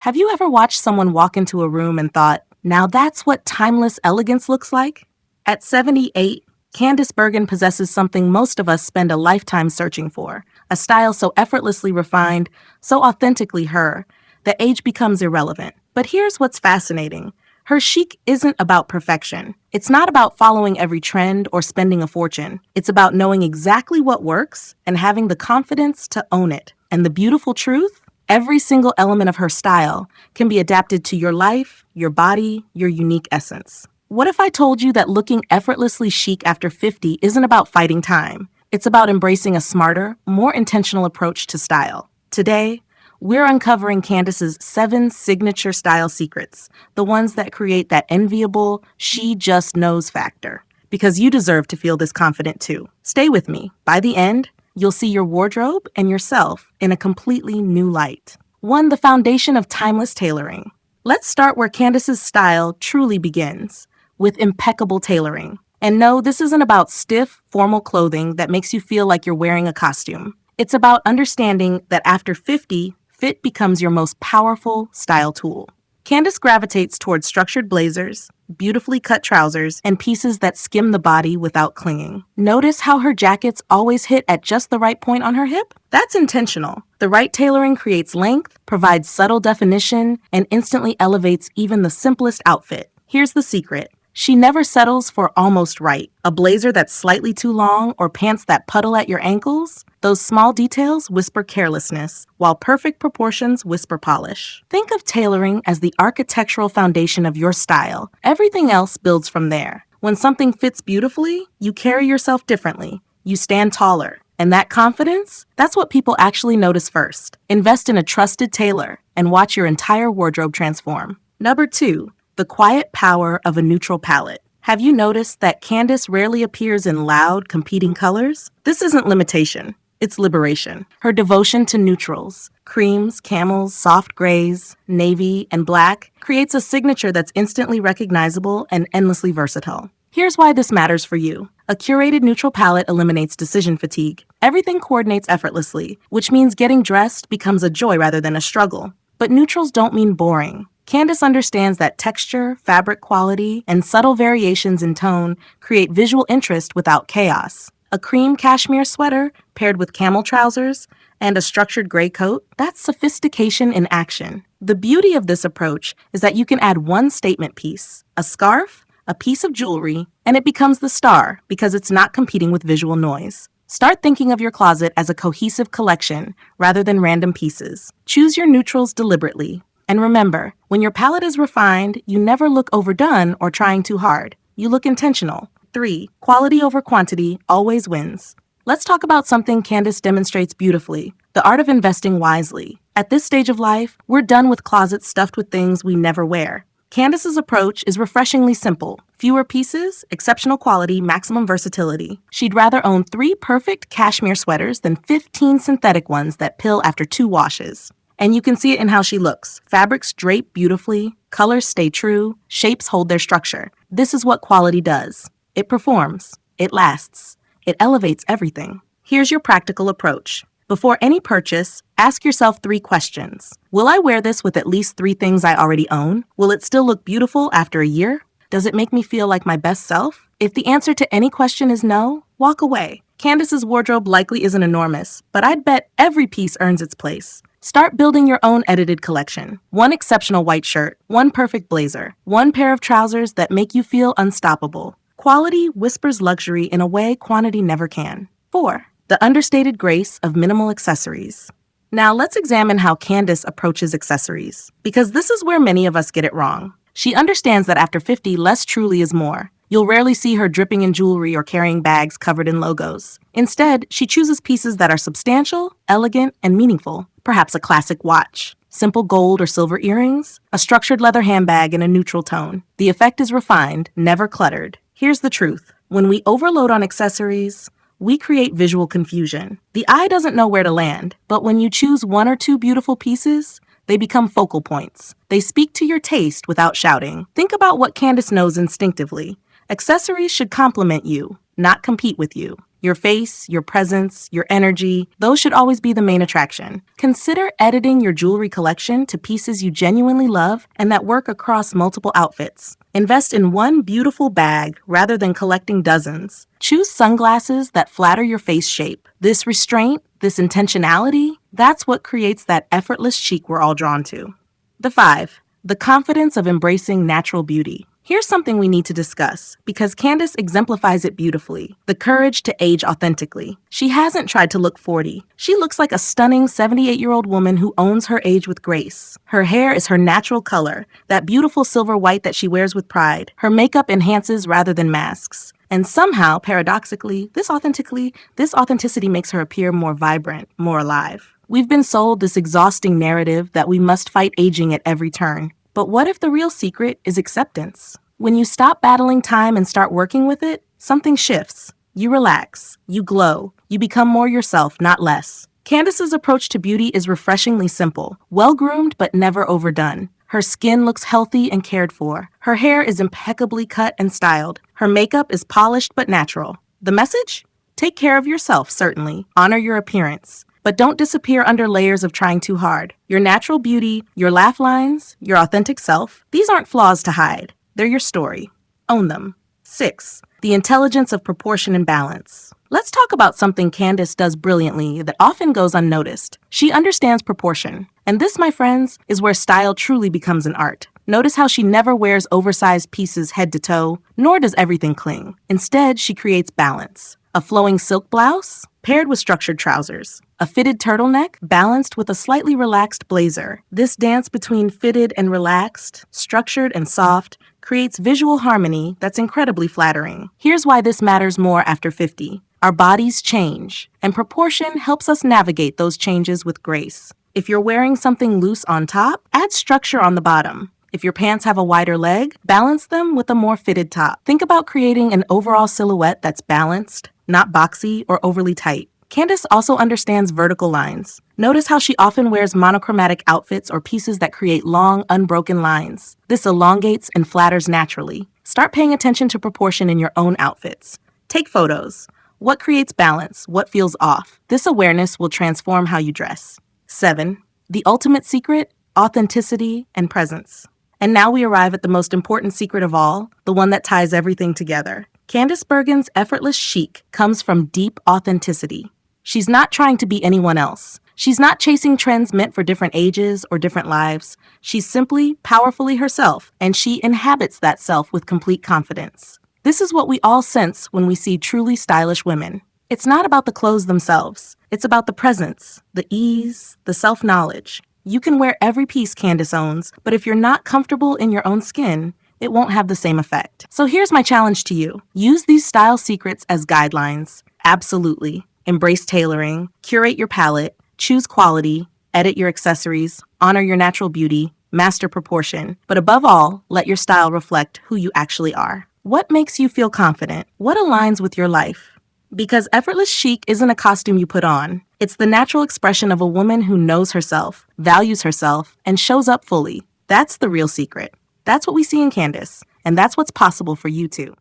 Have you ever watched someone walk into a room and thought, now that's what timeless elegance looks like? At 78, Candice Bergen possesses something most of us spend a lifetime searching for, a style so effortlessly refined, so authentically her, that age becomes irrelevant. But here's what's fascinating. Her chic isn't about perfection. It's not about following every trend or spending a fortune. It's about knowing exactly what works and having the confidence to own it. And the beautiful truth? Every single element of her style can be adapted to your life, your body, your unique essence. What if I told you that looking effortlessly chic after 50 isn't about fighting time? It's about embracing a smarter, more intentional approach to style. Today, we're uncovering Candice's 7 signature style secrets, the ones that create that enviable, she just knows factor. Because you deserve to feel this confident too. Stay with me. By the end, you'll see your wardrobe and yourself in a completely new light. 1. The foundation of timeless tailoring. Let's start where Candice's style truly begins, with impeccable tailoring. And no, this isn't about stiff, formal clothing that makes you feel like you're wearing a costume. It's about understanding that after 50, fit becomes your most powerful style tool. Candice gravitates towards structured blazers, beautifully cut trousers, and pieces that skim the body without clinging. Notice how her jackets always hit at just the right point on her hip? That's intentional. The right tailoring creates length, provides subtle definition, and instantly elevates even the simplest outfit. Here's the secret. She never settles for almost right. A blazer that's slightly too long or pants that puddle at your ankles? Those small details whisper carelessness, while perfect proportions whisper polish. Think of tailoring as the architectural foundation of your style. Everything else builds from there. When something fits beautifully, you carry yourself differently. You stand taller. And that confidence? That's what people actually notice first. Invest in a trusted tailor and watch your entire wardrobe transform. Number 2. The quiet power of a neutral palette. Have you noticed that Candice rarely appears in loud, competing colors? This isn't limitation. It's liberation. Her devotion to neutrals, creams, camels, soft grays, navy, and black, creates a signature that's instantly recognizable and endlessly versatile. Here's why this matters for you. A curated neutral palette eliminates decision fatigue. Everything coordinates effortlessly, which means getting dressed becomes a joy rather than a struggle. But neutrals don't mean boring. Candice understands that texture, fabric quality, and subtle variations in tone create visual interest without chaos. A cream cashmere sweater paired with camel trousers and a structured gray coat, that's sophistication in action. The beauty of this approach is that you can add one statement piece, a scarf, a piece of jewelry, and it becomes the star because it's not competing with visual noise. Start thinking of your closet as a cohesive collection rather than random pieces. Choose your neutrals deliberately. And remember, when your palette is refined, you never look overdone or trying too hard. You look intentional. 3. Quality over quantity always wins. Let's talk about something Candice demonstrates beautifully, the art of investing wisely. At this stage of life, we're done with closets stuffed with things we never wear. Candice's approach is refreshingly simple. Fewer pieces, exceptional quality, maximum versatility. She'd rather own 3 perfect cashmere sweaters than 15 synthetic ones that pill after 2 washes. And you can see it in how she looks. Fabrics drape beautifully, colors stay true, shapes hold their structure. This is what quality does. It performs. It lasts. It elevates everything. Here's your practical approach. Before any purchase, ask yourself 3 questions. Will I wear this with at least 3 things I already own? Will it still look beautiful after a year? Does it make me feel like my best self? If the answer to any question is no, walk away. Candice's wardrobe likely isn't enormous, but I'd bet every piece earns its place. Start building your own edited collection. 1 exceptional white shirt, 1 perfect blazer, 1 pair of trousers that make you feel unstoppable. Quality whispers luxury in a way quantity never can. 4. The understated grace of minimal accessories. Now let's examine how Candice approaches accessories, because this is where many of us get it wrong. She understands that after 50, less truly is more. You'll rarely see her dripping in jewelry or carrying bags covered in logos. Instead, she chooses pieces that are substantial, elegant, and meaningful. Perhaps a classic watch, simple gold or silver earrings, a structured leather handbag in a neutral tone. The effect is refined, never cluttered. Here's the truth. When we overload on accessories, we create visual confusion. The eye doesn't know where to land, but when you choose 1 or 2 beautiful pieces, they become focal points. They speak to your taste without shouting. Think about what Candice knows instinctively. Accessories should complement you, not compete with you. Your face, your presence, your energy, those should always be the main attraction. Consider editing your jewelry collection to pieces you genuinely love and that work across multiple outfits. Invest in one beautiful bag rather than collecting dozens. Choose sunglasses that flatter your face shape. This restraint, this intentionality, that's what creates that effortless chic we're all drawn to. The 5. The confidence of embracing natural beauty. Here's something we need to discuss, because Candice exemplifies it beautifully. The courage to age authentically. She hasn't tried to look 40. She looks like a stunning 78-year-old woman who owns her age with grace. Her hair is her natural color, that beautiful silver white that she wears with pride. Her makeup enhances rather than masks. And somehow, paradoxically, this authenticity makes her appear more vibrant, more alive. We've been sold this exhausting narrative that we must fight aging at every turn. But what if the real secret is acceptance? When you stop battling time and start working with it, something shifts. You relax, you glow, you become more yourself, not less. Candice's approach to beauty is refreshingly simple, well-groomed but never overdone. Her skin looks healthy and cared for. Her hair is impeccably cut and styled. Her makeup is polished but natural. The message? Take care of yourself, certainly. Honor your appearance. But don't disappear under layers of trying too hard. Your natural beauty, your laugh lines, your authentic self, these aren't flaws to hide. They're your story. Own them. 6. The intelligence of proportion and balance. Let's talk about something Candice does brilliantly that often goes unnoticed. She understands proportion. And this, my friends, is where style truly becomes an art. Notice how she never wears oversized pieces head to toe, nor does everything cling. Instead, she creates balance. A flowing silk blouse, paired with structured trousers. A fitted turtleneck, balanced with a slightly relaxed blazer. This dance between fitted and relaxed, structured and soft, creates visual harmony that's incredibly flattering. Here's why this matters more after 50. Our bodies change, and proportion helps us navigate those changes with grace. If you're wearing something loose on top, add structure on the bottom. If your pants have a wider leg, balance them with a more fitted top. Think about creating an overall silhouette that's balanced, not boxy or overly tight. Candice also understands vertical lines. Notice how she often wears monochromatic outfits or pieces that create long, unbroken lines. This elongates and flatters naturally. Start paying attention to proportion in your own outfits. Take photos. What creates balance? What feels off? This awareness will transform how you dress. 7. The ultimate secret, authenticity and presence. And now we arrive at the most important secret of all, the one that ties everything together. Candice Bergen's effortless chic comes from deep authenticity. She's not trying to be anyone else. She's not chasing trends meant for different ages or different lives. She's simply, powerfully herself, and she inhabits that self with complete confidence. This is what we all sense when we see truly stylish women. It's not about the clothes themselves. It's about the presence, the ease, the self-knowledge. You can wear every piece Candice owns, but if you're not comfortable in your own skin, it won't have the same effect. So here's my challenge to you. Use these style secrets as guidelines. Absolutely. Embrace tailoring, curate your palette, choose quality, edit your accessories, honor your natural beauty, master proportion, but above all, let your style reflect who you actually are. What makes you feel confident? What aligns with your life? Because effortless chic isn't a costume you put on. It's the natural expression of a woman who knows herself, values herself, and shows up fully. That's the real secret. That's what we see in Candice, and that's what's possible for you too.